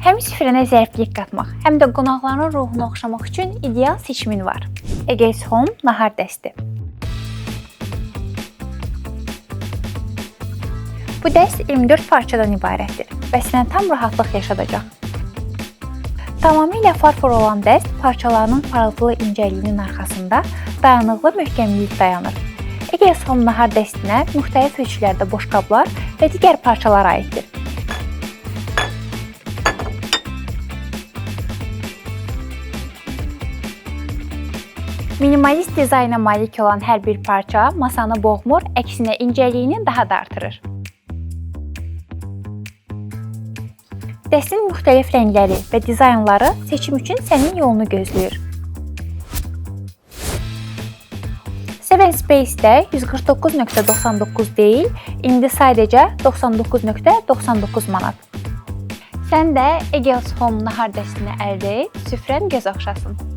Həm süfrənə zəriflik qatmaq, həm də qonaqların ruhunu oxşamaq üçün ideal seçimin var. Egeis Home nahar dəsti. Bu dəst 24 parçadan ibarətdir və sənə tam rahatlıq yaşadacaq. Tamamilə farfor olan dəst parçalarının parıltılı incəliyinin arxasında dayanıqlı möhkəmlik dayanır. Egeis Home nahar dəstinə müxtəlif ölçülərdə boşqablar və digər parçalar aiddir. Minimalist dizayna malik olan hər bir parça masanı boğmur, əksinə incəliyini daha da artırır. Dəstin müxtəlif rəngləri və dizaynları seçim üçün sənin yolunu gözləyir. 7 Space-də 149.99 deyil, indi sadəcə 99.99 manat. Sən də Egeis Home nahar dəstini əldə et, süfrən göz oxşasın.